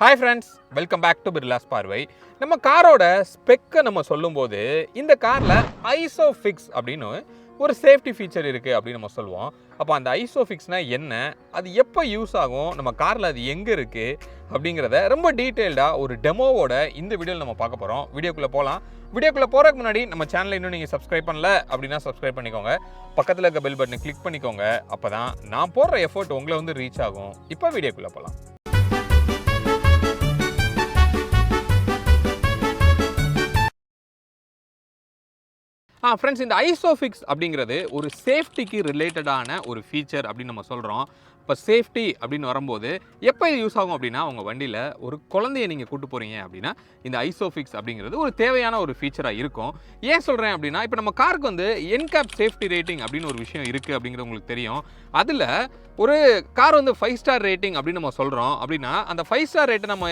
Hi friends, welcome back to Birlas Parvai. நம்ம காரோட ஸ்பெக்கை நம்ம சொல்லும்போது இந்த காரில் ஐசோஃபிக்ஸ் அப்படின்னு ஒரு சேஃப்டி ஃபீச்சர் இருக்குது அப்படின்னு நம்ம சொல்லுவோம். அப்போ அந்த ஐசோஃபிக்ஸ்னால் என்ன, அது எப்போ யூஸ் ஆகும், நம்ம காரில் அது எங்கே இருக்குது அப்படிங்கிறத ரொம்ப டீட்டெயில்டாக ஒரு டெமோவோட இந்த வீடியோவில் நம்ம பார்க்க போகிறோம். வீடியோக்குள்ளே போகலாம். வீடியோக்குள்ளே போகிறதுக்கு முன்னாடி நம்ம சேனலை இன்னும் நீங்கள் சப்ஸ்கிரைப் பண்ணல அப்படின்னா சப்ஸ்கிரைப் பண்ணிக்கோங்க. பக்கத்தில் இருக்க பெல் பட்டனை கிளிக் பண்ணிக்கோங்க. அப்போ தான் நான் போடுற எஃபர்ட் உங்களை வந்து ரீச் ஆகும். இப்போ வீடியோக்குள்ளே போகலாம். ஃப்ரெண்ட்ஸ், இந்த ஐசோஃபிக்ஸ் அப்படிங்கிறது ஒரு சேஃப்டிக்கு ரிலேட்டடான ஒரு ஃபீச்சர் அப்படின்னு நம்ம சொல்கிறோம். இப்போ சேஃப்டி அப்படின்னு வரும்போது எப்போ இது யூஸ் ஆகும் அப்படின்னா, உங்கள் வண்டியில் ஒரு குழந்தைய நீங்கள் கூட்டு போகிறீங்க அப்படின்னா இந்த ஐசோஃபிக்ஸ் அப்படிங்கிறது ஒரு தேவையான ஒரு ஃபீச்சராக இருக்கும். ஏன் சொல்கிறேன் அப்படின்னா, இப்போ நம்ம காருக்கு வந்து என்கேப் சேஃப்டி ரேட்டிங் அப்படின்னு ஒரு விஷயம் இருக்குது அப்படிங்கிறது உங்களுக்கு தெரியும். அதில் ஒரு கார் வந்து 5 ஸ்டார் ரேட்டிங் அப்படின்னு நம்ம சொல்கிறோம் அப்படின்னா, அந்த 5 ஸ்டார் ரேட்டை நம்ம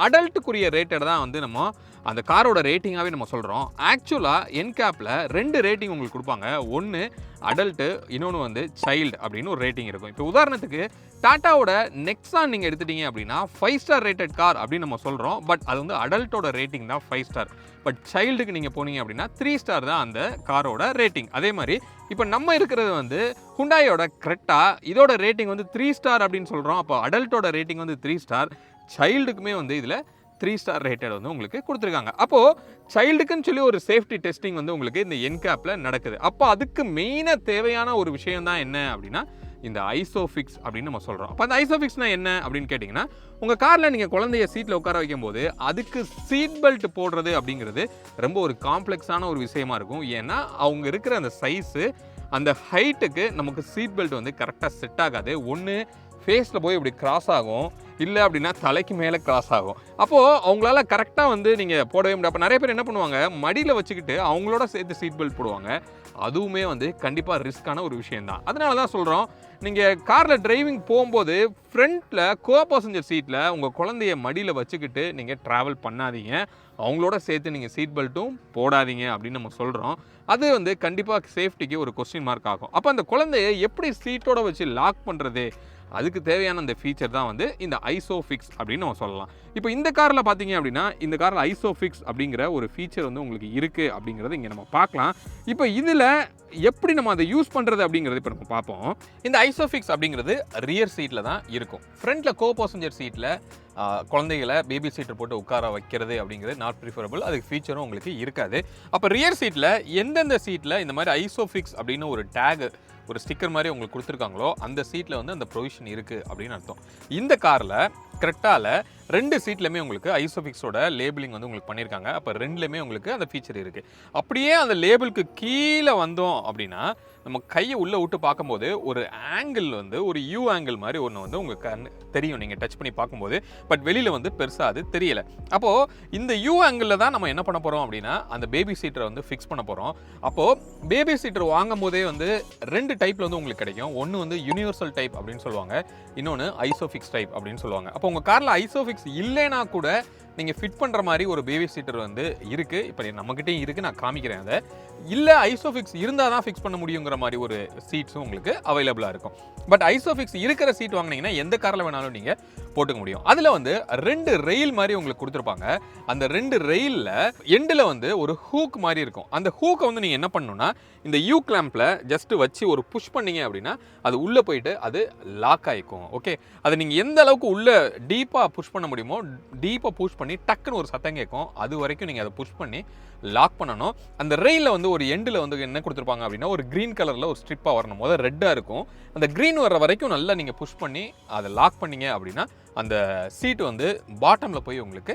அடல்ட்டுக்குரிய ரேட்டட் தான் வந்து நம்ம அந்த காரோட ரேட்டிங்காகவே நம்ம சொல்கிறோம். ஆக்சுவலாக என்கேப்பில் 2 ரேட்டிங் உங்களுக்கு கொடுப்பாங்க. ஒன்று அடல்ட்டு, இன்னொன்று வந்து சைல்டு அப்படின்னு ஒரு ரேட்டிங் இருக்கும். இப்போ உதாரணத்துக்கு டாட்டாவோட நெக்ஸான் நீங்கள் எடுத்துட்டீங்க அப்படின்னா 5 ஸ்டார் ரேட்டட் கார் அப்படின்னு நம்ம சொல்கிறோம். பட் அது வந்து அடல்ட்டோட ரேட்டிங் தான் 5 ஸ்டார். பட் சைல்டுக்கு நீங்கள் போனீங்க அப்படின்னா 3 ஸ்டார் தான் அந்த காரோட ரேட்டிங். அதே மாதிரி இப்போ நம்ம இருக்கிறது வந்து ஹுண்டாயோட கிரெட்டா, இதோட ரேட்டிங் வந்து 3 ஸ்டார் அப்படின்னு சொல்கிறோம். அப்போ அடல்ட்டோட ரேட்டிங் வந்து 3 ஸ்டார், சைல்டுக்குமே வந்து இதில் 3 ஸ்டார் ரேட்டட் வந்து உங்களுக்கு கொடுத்துருக்காங்க. அப்போது சைல்டுக்குன்னு சொல்லி ஒரு சேஃப்டி டெஸ்டிங் வந்து உங்களுக்கு இந்த என்கேப்பில் நடக்குது. அப்போ அதுக்கு மெயினாக தேவையான ஒரு விஷயம் தான் என்ன அப்படின்னா இந்த ஐசோஃபிக்ஸ் அப்படின்னு நம்ம சொல்கிறோம். அப்போ அந்த ஐசோஃபிக்ஸ்னா என்ன அப்படின்னு கேட்டிங்கன்னா, உங்கள் காரில் நீங்கள் குழந்தைய சீட்டில் உட்கார வைக்கும்போது அதுக்கு சீட் பெல்ட் போடுறது அப்படிங்கிறது ரொம்ப ஒரு காம்ப்ளெக்ஸான ஒரு விஷயமா இருக்கும். ஏன்னா அவங்க இருக்கிற அந்த சைஸு, அந்த ஹைட்டுக்கு நமக்கு சீட் பெல்ட் வந்து கரெக்டாக செட் ஆகாது. ஒன்று ஃபேஸில் போய் இப்படி கிராஸ் ஆகும், இல்லை அப்படின்னா தலைக்கு மேலே கிராஸ் ஆகும். அப்போது அவங்களால கரெக்டாக வந்து நீங்கள் போடவே முடியாது. அப்போ நிறைய பேர் என்ன பண்ணுவாங்க, மடியில் வச்சுக்கிட்டு அவங்களோட சேர்த்து சீட் பெல்ட் போடுவாங்க. அதுவுமே வந்து கண்டிப்பாக ரிஸ்க்கான ஒரு விஷயந்தான். அதனால தான் சொல்கிறோம், நீங்கள் காரில் டிரைவிங் போகும்போது ஃப்ரண்ட்டில் கோ பேசஞ்சர் சீட்டில் உங்கள் குழந்தைய மடியில் வச்சுக்கிட்டு நீங்கள் ட்ராவல் பண்ணாதீங்க. அவங்களோட சேர்த்து நீங்கள் சீட் பெல்ட்டும் போடாதீங்க அப்படின்னு நம்ம சொல்கிறோம். அது வந்து கண்டிப்பாக சேஃப்டிக்கு ஒரு கொஸ்டின் மார்க் ஆகும். அப்போ அந்த குழந்தைய எப்படி சீட்டோட வச்சு லாக் பண்ணுறது, அதுக்கு தேவையான அந்த ஃபீச்சர் தான் வந்து இந்த ஐசோஃபிக்ஸ் அப்படின்னு நம்ம சொல்லலாம். இப்போ இந்த காரில் பார்த்தீங்க அப்படின்னா, இந்த காரில் ஐசோஃபிக்ஸ் அப்படிங்கிற ஒரு ஃபீச்சர் வந்து உங்களுக்கு இருக்குது அப்படிங்கிறத இங்கே நம்ம பார்க்கலாம். இப்போ இதில் எப்படி நம்ம அதை யூஸ் பண்ணுறது அப்படிங்கிறது இப்போ நம்ம பார்ப்போம். இந்த ஐசோஃபிக்ஸ் அப்படிங்கிறது ரியர் சீட்டில் தான் இருக்கும். ஃப்ரண்ட்டில் கோ பேசஞ்சர் சீட்டில் குழந்தைகளை பேபி சீட்டை போட்டு உட்கார வைக்கிறது அப்படிங்கிறது நாட் ப்ரிஃபரபிள். அதுக்கு ஃபீச்சரும் உங்களுக்கு இருக்காது. அப்போ ரியர் சீட்டில் எந்தெந்த சீட்டில் இந்த மாதிரி ஐசோஃபிக்ஸ் அப்படின்னு ஒரு டேக், ஒரு ஸ்டிக்கர் மாதிரி உங்களுக்கு கொடுத்துருக்காங்களோ அந்த சீட்டில் வந்து அந்த ப்ரொவிஷன் இருக்குது அப்படின்னு அர்த்தம். இந்த காரில் கிரெட்டாவில் 2 சீட்லையுமே உங்களுக்கு ஐசோஃபிக்ஸோட லேபிளிங் வந்து உங்களுக்கு பண்ணியிருக்காங்க. அப்போ 2லேயுமே உங்களுக்கு அந்த ஃபீச்சர் இருக்குது. அப்படியே அந்த லேபிளுக்கு கீழே வந்தோம் அப்படின்னா, நம்ம கையை உள்ளே விட்டு பார்க்கும்போது ஒரு ஆங்கிள் வந்து ஒரு யூ ஆங்கிள் மாதிரி ஒன்று வந்து உங்களுக்கு கண் தெரியும் நீங்கள் டச் பண்ணி பார்க்கும்போது. பட் வெளியில் வந்து பெருசாக அது தெரியலை. அப்போது இந்த யூ ஆங்கிளில் தான் நம்ம என்ன பண்ண போகிறோம் அப்படின்னா அந்த பேபி சீட்டரை வந்து ஃபிக்ஸ் பண்ண போகிறோம். அப்போது பேபி சீட்டர் வாங்கும் போதே வந்து 2 டைப்பில் வந்து உங்களுக்கு கிடைக்கும். ஒன்று வந்து யூனிவர்சல் டைப் அப்படின்னு சொல்லுவாங்க, இன்னொன்று ஐசோஃபிக்ஸ் டைப் அப்படின்னு சொல்லுவாங்க. அப்போ உங்கள் காரில் ஐசோஃபிக்ஸ் இல்லைனா கூட நீங்கள் ஃபிட் பண்ணுற மாதிரி ஒரு பேபி சீட்டர் வந்து இருக்குது. இப்போ நம்மக்கிட்டே இருக்குது, நான் காமிக்கிறேன். அதை இல்லை ஐசோஃபிக்ஸ் இருந்தால் தான் ஃபிக்ஸ் பண்ண முடியுங்கிற மாதிரி ஒரு சீட்ஸும் உங்களுக்கு அவைலபிளாக இருக்கும். பட் ஐசோஃபிக்ஸ் இருக்கிற சீட் வாங்கினீங்கன்னா எந்த காரில் வேணாலும் நீங்கள் போட்டுக்க முடியும். அதில் வந்து 2 ரெயில் மாதிரி உங்களுக்கு கொடுத்துருப்பாங்க. அந்த 2 ரெயிலில் எண்டில் வந்து ஒரு ஹூக் மாதிரி இருக்கும். அந்த ஹூக்கை வந்து நீங்கள் என்ன பண்ணணும்னா, இந்த யூ கிளாம்பில் ஜஸ்ட்டு வச்சு ஒரு புஷ் பண்ணீங்க அப்படின்னா அது உள்ளே போயிட்டு அது லாக் ஆகிக்கும். ஓகே, அதை நீங்கள் எந்த அளவுக்கு உள்ளே டீப்பாக புஷ் பண்ண முடியுமோ டீப்பாக புஷ் பண்ணி டக்குன்னு ஒரு சத்தம் கேட்கும். அது வரைக்கும் நீங்கள் அதை புஷ் பண்ணி லாக் பண்ணணும். அந்த ரெயிலில் வந்து ஒரு எண்டில் வந்து என்ன கொடுத்துருப்பாங்க அப்படின்னா, ஒரு க்ரீன் கலரில் ஒரு ஸ்ட்ரிப்பாக வரணும். முதல்ல ரெட்டாக இருக்கும். அந்த க்ரீன் வர்ற வரைக்கும் நல்லா நீங்கள் புஷ் பண்ணி அதை லாக் பண்ணீங்க அப்படின்னா அந்த சீட்டு வந்து பாட்டமில் போய் உங்களுக்கு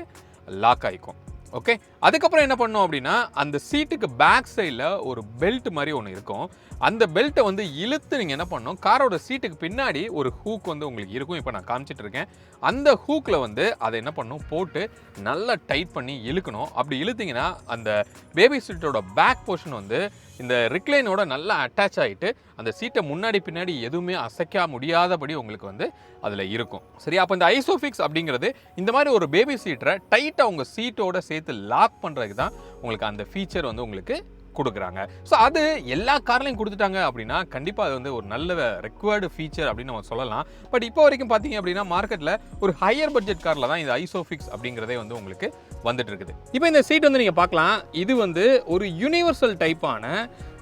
லாக் ஆகிக்கும். ஓகே, அதுக்கப்புறம் என்ன பண்ணோம் அப்படின்னா, அந்த சீட்டுக்கு பேக் சைடில் ஒரு பெல்ட் மாதிரி ஒன்று இருக்கும். அந்த பெல்ட்டை வந்து இழுத்து நீங்கள் என்ன பண்ணணும், காரோட சீட்டுக்கு பின்னாடி ஒரு ஹூக் வந்து உங்களுக்கு இருக்கும். இப்போ நான் காமிச்சிட்டு இருக்கேன். அந்த ஹூக்கில் வந்து அதை என்ன பண்ணணும், போட்டு நல்லா டைட் பண்ணி இழுக்கணும். அப்படி இழுத்தீங்கன்னா அந்த பேபி சீட்டோட பேக் போர்ஷன் வந்து இந்த ரிக்ளைனோட நல்லா அட்டாச் ஆகிட்டு அந்த சீட்டை முன்னாடி பின்னாடி எதுவுமே அசைக்க முடியாதபடி உங்களுக்கு வந்து அதில் இருக்கும். சரி, அப்போ இந்த ஐசோஃபிக்ஸ் அப்படிங்கிறது இந்த மாதிரி ஒரு பேபி சீட்டரை டைட்டாக உங்கள் சீட்டோட சேர்த்து லாக் பண்ணுறதுக்கு தான் உங்களுக்கு அந்த ஃபீச்சர் வந்து உங்களுக்கு கொடுக்குறாங்க. ஸோ அது எல்லா கார்லையும் கொடுத்துட்டாங்க அப்படின்னா கண்டிப்பாக அது வந்து ஒரு நல்ல ரெக்வயர்டு ஃபீச்சர் அப்படின்னு நம்ம சொல்லலாம். பட் இப்போ வரைக்கும் பார்த்தீங்க அப்படின்னா மார்க்கெட்டில் ஒரு ஹையர் பட்ஜெட் காரில் தான் இந்த ஐசோஃபிக்ஸ் அப்படிங்கிறதே வந்து உங்களுக்கு வந்துட்டு இருக்குது. இப்போ இந்த சீட் வந்து நீங்கள் பார்க்கலாம், இது வந்து ஒரு யூனிவர்சல் டைப்பான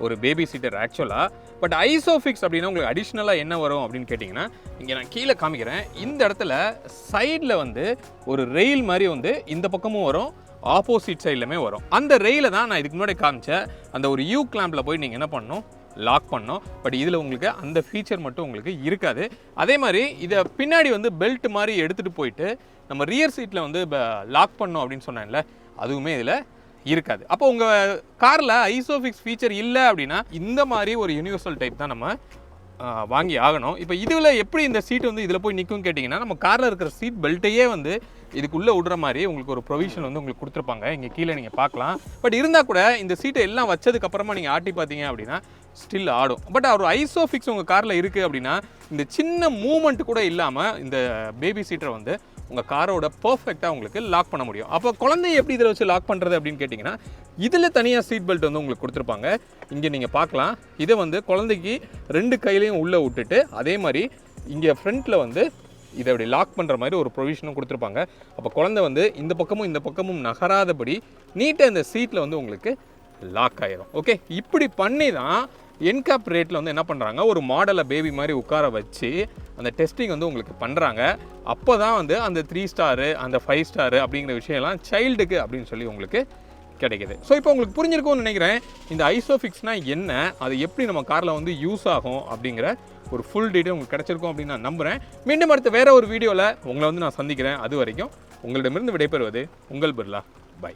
ஒரு பேபி சீட்டர் ஆக்சுவலாக. பட் ஐசோஃபிக்ஸ் அப்படின்னா உங்களுக்கு அடிஷ்னலாக என்ன வரும் அப்படின்னு கேட்டிங்கன்னா, இங்கே நான் கீழே காமிக்கிறேன். இந்த இடத்துல சைடில் வந்து ஒரு ரெயில் மாதிரி வந்து இந்த பக்கமும் வரும், ஆப்போசிட் சைட்லையுமே வரும். அந்த ரெயிலை தான் நான் இதுக்கு முன்னாடி காமிச்சேன். அந்த ஒரு யூ கிளாம்பில் போய் நீங்கள் என்ன பண்ணணும், லாக் பண்ணோம். பட் இதில் உங்களுக்கு அந்த ஃபீச்சர் மட்டும் உங்களுக்கு இருக்காது. அதே மாதிரி இதை பின்னாடி வந்து பெல்ட் மாதிரி எடுத்துகிட்டு போயிட்டு நம்ம ரியர் சீட்டில் வந்து லாக் பண்ணோம் அப்படின்னு சொன்னேன்ல, அதுவுமே இதில் இருக்காது. அப்போ உங்கள் காரில் ஐசோஃபிக்ஸ் ஃபீச்சர் இல்லை அப்படின்னா இந்த மாதிரி ஒரு யூனிவர்சல் டைப் தான் நம்ம வாங்கி ஆகணும். இப்போ இதில் எப்படி இந்த சீட் வந்து இதில் போய் நிற்கும் கேட்டிங்கன்னா, நம்ம காரில் இருக்கிற சீட் பெல்ட்டையே வந்து இதுக்குள்ளே விடுற மாதிரி உங்களுக்கு ஒரு ப்ரொவிஷன் வந்து உங்களுக்கு கொடுத்துருப்பாங்க. இங்கே கீழே நீங்கள் பார்க்கலாம். பட் இருந்தால் கூட இந்த சீட்டை எல்லாம் வச்சதுக்கப்புறமா நீங்கள் ஆட்டி பார்த்தீங்க அப்படின்னா ஸ்டில் ஆடும். பட் ஒரு ஐசோஃபிக்ஸ் உங்கள் காரில் இருக்குது அப்படின்னா இந்த சின்ன மூமெண்ட் கூட இல்லாமல் இந்த பேபி சீட்டரை வந்து உங்கள் காரோட பர்ஃபெக்டாக உங்களுக்கு லாக் பண்ண முடியும். அப்போ குழந்தைய எப்படி இதில் வச்சு லாக் பண்ணுறது அப்படின்னு கேட்டிங்கன்னா, இதில் தனியாக சீட் பெல்ட் வந்து உங்களுக்கு கொடுத்துருப்பாங்க. இங்கே நீங்கள் பார்க்கலாம், இதை வந்து குழந்தைக்கு 2 கையிலையும் உள்ளே விட்டுட்டு அதே மாதிரி இங்கே ஃப்ரண்ட்டில் வந்து இதை அப்படி லாக் பண்ணுற மாதிரி ஒரு ப்ரொவிஷனும் கொடுத்துருப்பாங்க. அப்போ குழந்தை வந்து இந்த பக்கமும் நகராதபடி நீட்டாக இந்த சீட்டில் வந்து உங்களுக்கு லாக் ஆயிரும். ஓகே, இப்படி பண்ணி தான் என்கேப் ரேட்டில் வந்து என்ன பண்ணுறாங்க, ஒரு மாடலை பேபி மாதிரி உட்கார வச்சு அந்த டெஸ்டிங் வந்து உங்களுக்கு பண்ணுறாங்க. அப்போ தான் வந்து அந்த 3 ஸ்டாரு அந்த 5 ஸ்டாரு அப்படிங்கிற விஷயம்லாம் சைல்டுக்கு அப்படின்னு சொல்லி உங்களுக்கு கிடைக்குது. ஸோ இப்போ உங்களுக்கு புரிஞ்சிருக்கும்னு நினைக்கிறேன். இந்த ஐசோஃபிக்ஸ்னால் என்ன, அது எப்படி நம்ம காரில் வந்து யூஸ் ஆகும் அப்படிங்கிற ஒரு ஃபுல் டீட்டெயில் உங்களுக்கு கிடைச்சிருக்கும் அப்படின்னு நான் நம்புகிறேன். மீண்டும் அடுத்த வேறு ஒரு வீடியோவில் உங்களை வந்து நான் சந்திக்கிறேன். அது வரைக்கும் உங்களிடமிருந்து விடைபெறுவது உங்கள் பிர்லா. பை.